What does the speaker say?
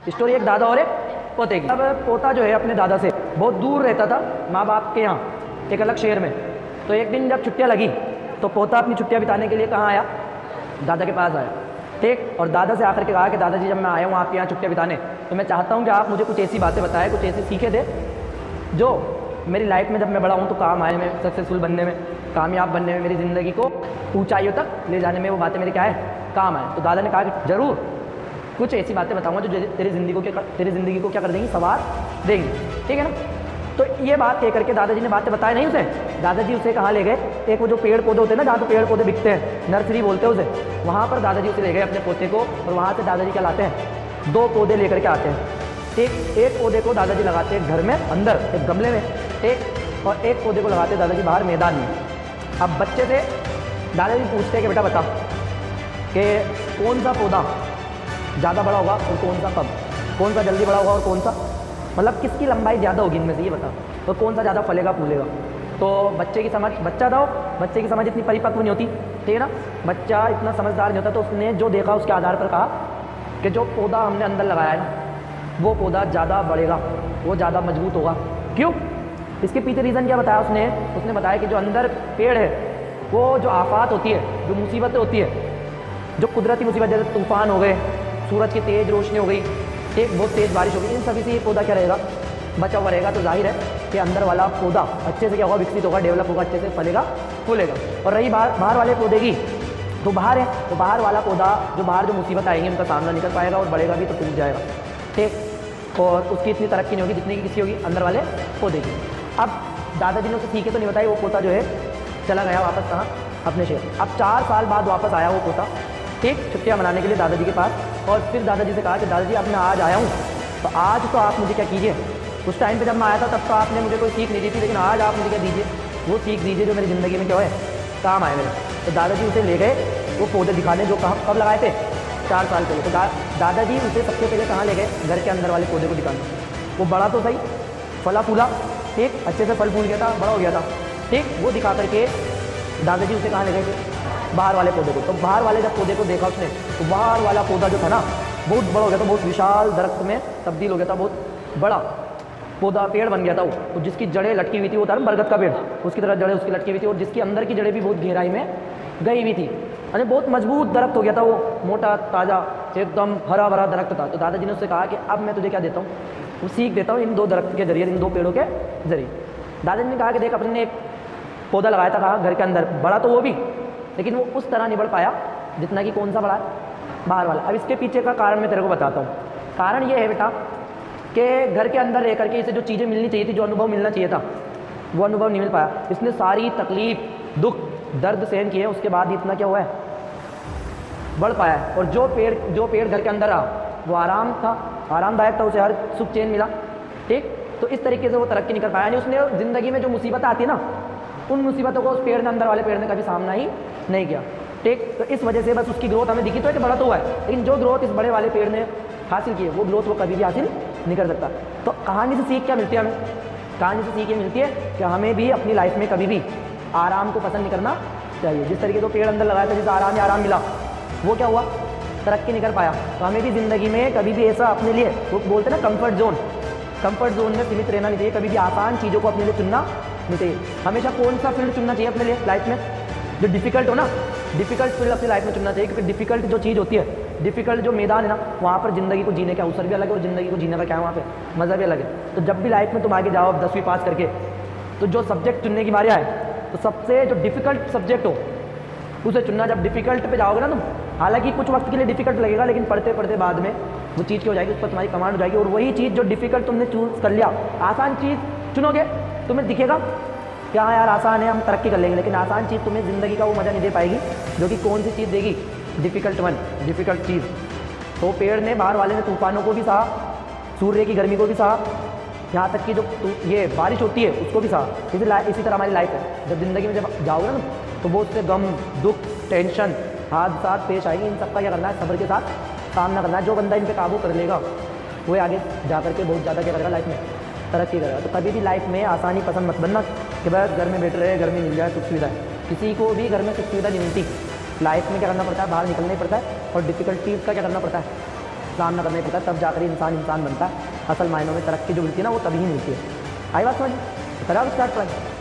Story एक दादा और एक पोते की। अब पोता जो है अपने दादा से बहुत दूर रहता था, माँ बाप के यहाँ एक अलग शहर में। तो एक दिन जब छुट्टियाँ लगी तो पोता अपनी छुट्टियाँ बिताने के लिए कहाँ आया, दादा के पास आया। ठीक, और दादा से आकर के कहा कि दादाजी जब मैं आया हूँ आपके यहाँ छुट्टियाँ बिताने, तो मैं चाहता हूँ कि आप मुझे कुछ ऐसी बातें बताएं, कुछ ऐसी सीखे दे जो मेरी लाइफ में जब मैं बड़ा हूँ तो काम आए, में सक्सेसफुल बनने में, कामयाब बनने में, मेरी ज़िंदगी को ऊंचाइयों तक ले जाने में वो बातें मेरे क्या है, काम आए। तो दादा ने कहा कि ज़रूर कुछ ऐसी बातें बताऊंगा जो तेरी ज़िंदगी को क्या कर देंगी, सवार देंगी। ठीक है ना। तो ये बात कह करके दादाजी ने बातें बताई नहीं उसे। दादाजी उसे कहाँ ले गए, एक वो जो पेड़ पौधे होते हैं ना, जहाँ पे पेड़ पौधे बिकते हैं, नर्सरी बोलते हैं उसे, वहाँ पर दादाजी उसे ले गए अपने पोते को। और वहाँ से दादाजी क्या लाते हैं, 2 पौधे लेकर के आते हैं। एक पौधे को दादाजी लगाते हैं घर में अंदर एक गमले में, एक और एक पौधे को लगाते हैं दादाजी बाहर मैदान में। अब बच्चे से दादाजी पूछते हैं कि बेटा बता कि कौन सा पौधा ज़्यादा बड़ा होगा और कौन सा कब, कौन सा जल्दी बड़ा होगा और कौन सा, मतलब किसकी लंबाई ज़्यादा होगी इनमें से, ये बता, तो कौन सा ज़्यादा फलेगा फूलेगा। तो बच्चे की समझ, बच्चा था बच्चे की समझ इतनी परिपक्व नहीं होती, ठीक है ना, बच्चा इतना समझदार नहीं होता। तो उसने जो देखा उसके आधार पर कहा कि जो पौधा हमने अंदर लगाया है ना, वो पौधा ज़्यादा बढ़ेगा, वो ज़्यादा मजबूत होगा। क्यों, इसके पीछे रीज़न क्या बताया उसने बताया कि जो अंदर पेड़ है, वो जो आफात होती है, जो मुसीबतें होती है, जो कुदरती मुसीबत, जैसे तूफान हो गए, सूरज की तेज़ रोशनी हो गई, एक बहुत तेज़ बारिश हो गई, इन सभी से ये पौधा क्या रहेगा, बचा हुआ रहेगा। तो जाहिर है कि अंदर वाला पौधा अच्छे से क्या होगा, विकसित होगा, डेवलप होगा, अच्छे से फलेगा फूलेगा। और रही बाहर वाले पौधे की, तो बाहर है, तो बाहर वाला पौधा जो बाहर जो मुसीबत आएंगी उनका सामना नहीं कर पाएगा और बढ़ेगा भी तो टूट जाएगा। ठीक, और उसकी इतनी तरक्की नहीं होगी जितनी कि किसी होगी अंदर वाले पौधे की। अब दादाजी ने उसे सीखे तो नहीं बताई, वो पोता जो है चला गया वापस कहाँ, अपने शहर। अब 4 साल बाद वापस आया वो पोता, ठीक, छुट्टियाँ मनाने के लिए दादाजी के पास। और फिर दादाजी से कहा कि दादाजी अब मैं आज आया हूँ, तो आज तो आप मुझे क्या कीजिए, उस टाइम पे जब मैं आया था तब तो आपने मुझे कोई सीख नहीं दी थी, लेकिन आज आप मुझे क्या दीजिए, वो सीख दीजिए जो मेरी ज़िंदगी में क्या है, काम आए मेरे। तो दादाजी उसे ले गए वो पौधे दिखाने जो कब लगाए थे, 4 साल पहले। तो दादाजी उसे सबसे पहले कहाँ ले गए, घर के अंदर वाले पौधे को दिखाने। वो बड़ा तो सही, फला फूला, ठीक, अच्छे से फल फूल गया था, बड़ा हो गया था, ठीक, वो दिखा करके दादाजी उसे कहाँ ले गए थे, बाहर वाले पौधे को। तो बाहर वाले जब पौधे को देखा उसने, तो बाहर वाला पौधा जो था ना, बहुत बड़ा हो गया था, बहुत विशाल दरख्त में तब्दील हो गया था, बहुत बड़ा पौधा, पेड़ बन गया था वो। तो जिसकी जड़ें लटकी हुई थी, वो था बरगद का पेड़, उसकी तरह जड़ें उसकी लटकी हुई थी, और जिसकी अंदर की जड़ें भी बहुत गहराई में गई हुई थी, यानी बहुत मजबूत दरख्त हो गया था वो, मोटा ताज़ा एकदम हरा भरा दरख्त था। तो दादाजी ने उससे कहा कि अब मैं तुझे क्या देता हूँ, वो सीख देता हूँ इन 2 दरख्त के जरिए, इन 2 पेड़ों के जरिए। दादाजी ने कहा कि देख, अपने एक पौधा लगाया था कहा घर के अंदर, बड़ा तो वो भी, लेकिन वो उस तरह नहीं बढ़ पाया जितना कि कौन सा बड़ा है, बाहर वाला। अब इसके पीछे का कारण मैं तेरे को बताता हूँ। कारण ये है बेटा कि घर के अंदर रह करके इसे जो चीज़ें मिलनी चाहिए थी, जो अनुभव मिलना चाहिए था, वो अनुभव नहीं मिल पाया। इसने सारी तकलीफ, दुख, दर्द सहन किए, उसके बाद ही इतना क्या हुआ है, बढ़ पाया है। और जो पेड़ घर के अंदर रहा वो आराम था, आरामदायक था, उसे हर सुख चैन मिला, ठीक। तो इस तरीके से वो तरक्की नहीं कर पाया, यानी उसने ज़िंदगी में जो मुसीबत आती है ना, उन मुसीबतों को उस पेड़ ने, अंदर वाले पेड़ ने कभी सामना ही नहीं किया, ठीक। तो इस वजह से बस उसकी ग्रोथ हमें दिखी तो है कि बड़ा तो हुआ है, लेकिन जो ग्रोथ इस बड़े वाले पेड़ ने हासिल की है, वो ग्रोथ वो कभी भी हासिल नहीं कर सकता। तो कहानी से सीख क्या मिलती है हमें, कहानी से सीख ये मिलती है कि हमें भी अपनी लाइफ में कभी भी आराम को पसंद नहीं करना चाहिए। जिस तरीके से पेड़ अंदर लगाया था, जिसे आराम ही आराम मिला, वो क्या हुआ, तरक्की नहीं कर पाया। तो हमें भी ज़िंदगी में कभी भी ऐसा अपने लिए, वो बोलते हैं ना कंफर्ट जोन में सीमित रहना नहीं चाहिए, कभी भी आसान चीज़ों को अपने लिए चुनना नहीं चाहिए। हमेशा कौन सा फील्ड चुनना चाहिए अपने लिए लाइफ में, जो डिफ़िकल्ट हो ना, डिफ़िकल्ट फील्ड अपनी लाइफ में चुनना चाहिए, क्योंकि डिफ़िकल्ट जो चीज़ होती है, डिफ़िकल्ट जो मैदान है ना, वहाँ पर ज़िंदगी को जीने का अवसर भी अलग है और ज़िंदगी को जीने का क्या है वहाँ पे मज़ा भी अलग है। तो जब भी लाइफ में तुम आगे जाओ 10वीं पास करके, तो जो सब्जेक्ट चुनने की बारी आए, तो सबसे जो डिफ़िकल्ट सब्जेक्ट हो उसे चुनना। जब डिफ़िकल्ट पे जाओगे ना तुम, हालांकि कुछ वक्त के लिए डिफ़िकल्ट लगेगा, लेकिन पढ़ते पढ़ते बाद में वो चीज़ क्या हो जाएगी, उस पर तुम्हारी कमांड हो जाएगी। और वही चीज़ जो डिफ़िकल्ट तुमने चूज़ कर लिया, आसान चीज़ चुनोगे, तुम्हें दिखेगा कि हाँ यार आसान है, हम तरक्की कर लेंगे, लेकिन आसान चीज़ तुम्हें ज़िंदगी का वो मज़ा नहीं दे पाएगी जो कि कौन सी चीज़ देगी, डिफ़िकल्ट चीज़। तो पेड़ ने, बाहर वाले ने तूफानों को भी सहा, सूर्य की गर्मी को भी सहा, यहाँ तक कि जो ये बारिश होती है उसको भी सहा। इसी तरह हमारी लाइफ है, जब ज़िंदगी में जब जाओगे ना तो बहुत से गम, दुख, टेंशन, हादसा पेश आएंगे, इन सबका क्या करना है, सब्र के साथ सामना करना है। जो बंदा इन पर काबू कर लेगा वो आगे जा करके बहुत ज़्यादा क्या करेगा, लाइफ में तरक्की करेगा। तो कभी भी लाइफ में आसानी पसंद मत बनना कि बस घर में बैठ रहे, घर में मिल जाए सुख सुविधा। किसी को भी घर में सुख सुविधा नहीं मिलती, लाइफ में क्या करना पड़ता है, बाहर निकलना ही पड़ता है, और डिफ़िकल्टीज़ का क्या करना पड़ता है, सामना करना ही पड़ता है, तब जाकर इंसान इंसान बनता है। असल मायनों में तरक्की जो मिलती है ना, वो तभी ही मिलती है। आई बात समझ? करा स्टार्ट पढ़ाई।